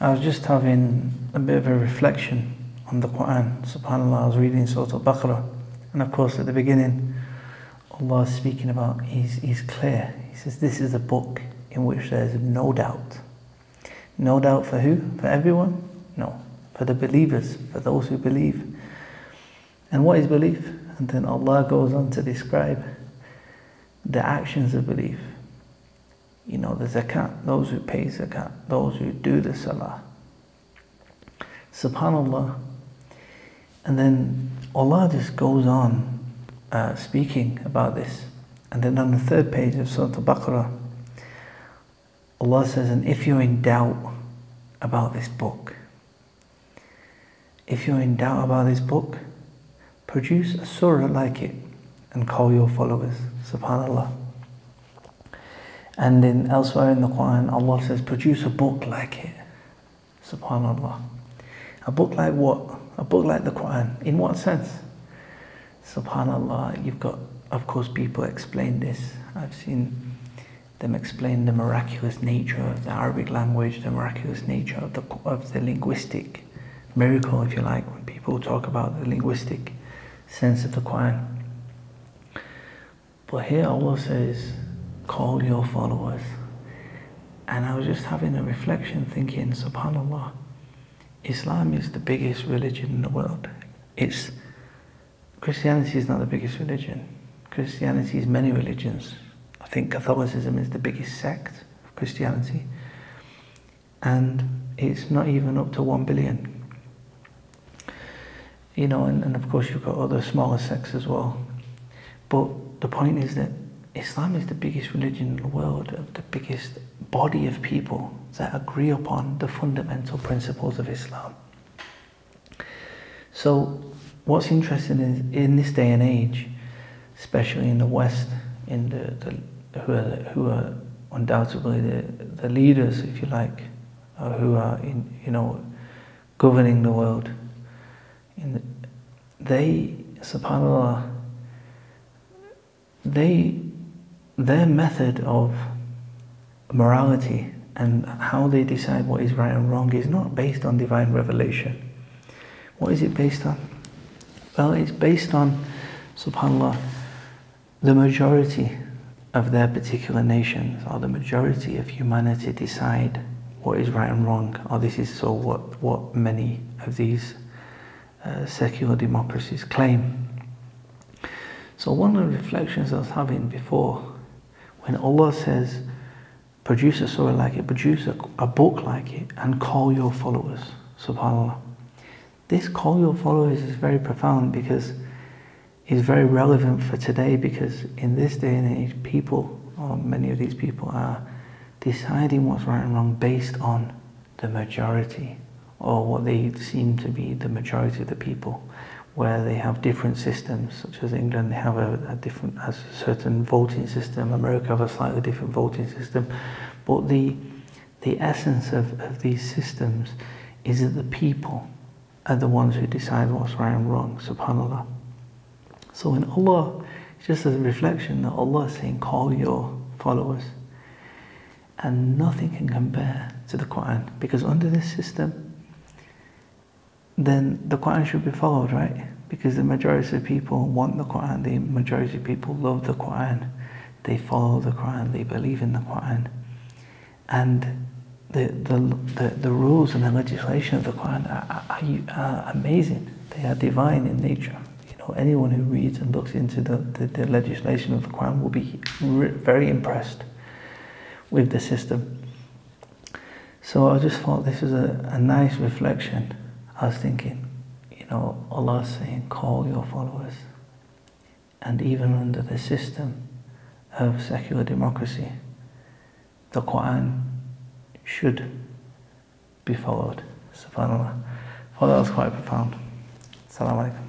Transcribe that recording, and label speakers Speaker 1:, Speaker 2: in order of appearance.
Speaker 1: I was just having a bit of a reflection on the Qur'an. SubhanAllah, I was reading Surah Al-Baqarah, and of course at the beginning, Allah is speaking about, He's clear. He says, this is a book in which there's no doubt. No doubt for who? For everyone? No. For the believers, for those who believe. And what is belief? And then Allah goes on to describe the actions of belief. You know, the zakat, those who pay zakat, those who do the salah. SubhanAllah. And then Allah just goes on speaking about this. And then on the third page of Surah Al-Baqarah, Allah says, and if you're in doubt about this book, if you're in doubt about this book, produce a surah like it and call your followers. SubhanAllah. And then elsewhere in the Quran, Allah says, produce a book like it. SubhanAllah. A book like what? A book like the Quran. In what sense? SubhanAllah. You've got, of course, people explain this. I've seen them explain the miraculous nature of the Arabic language, the miraculous nature of the linguistic miracle, if you like, when people talk about the linguistic sense of the Quran. But here Allah says, call your followers. And I was just having a reflection thinking, SubhanAllah, Islam is the biggest religion in the world. Christianity is not the biggest religion. Christianity is many religions. I think Catholicism is the biggest sect of Christianity. And it's not even up to 1 billion. You know, and of course you've got other smaller sects as well. But the point is that Islam is the biggest religion in the world, the biggest body of people that agree upon the fundamental principles of Islam. So what's interesting is, in this day and age, especially in the West, in who are undoubtedly the leaders, if you like, who are governing the world, they, SubhanAllah, their method of morality and how they decide what is right and wrong is not based on divine revelation. What is it based on? Well, it's based on, SubhanAllah, the majority of their particular nations, or the majority of humanity decide what is right and wrong, or this is so what many of these secular democracies claim. So one of the reflections I was having before, when Allah says, produce a surah like it, produce a book like it, and call your followers, SubhanAllah. This call your followers is very profound, because it's very relevant for today, because in this day and age, people, or many of these people, are deciding what's right and wrong based on the majority, or what they seem to be the majority of the people, where they have different systems, such as England, they have a certain voting system, America have a slightly different voting system, but the essence of these systems is that the people are the ones who decide what's right and wrong, SubhanAllah. So when Allah, it's just a reflection that Allah is saying, call your followers, and nothing can compare to the Quran, because under this system, then the Quran should be followed, right? Because the majority of people want the Quran, the majority of people love the Quran, they follow the Quran, they believe in the Quran. And the rules and the legislation of the Quran are amazing. They are divine in nature. You know, anyone who reads and looks into the legislation of the Quran will be very impressed with the system. So I just thought this was a nice reflection. I was thinking, you know, Allah is saying, call your followers. And even under the system of secular democracy, the Quran should be followed. SubhanAllah. I thought that was quite profound. Assalamu alaikum.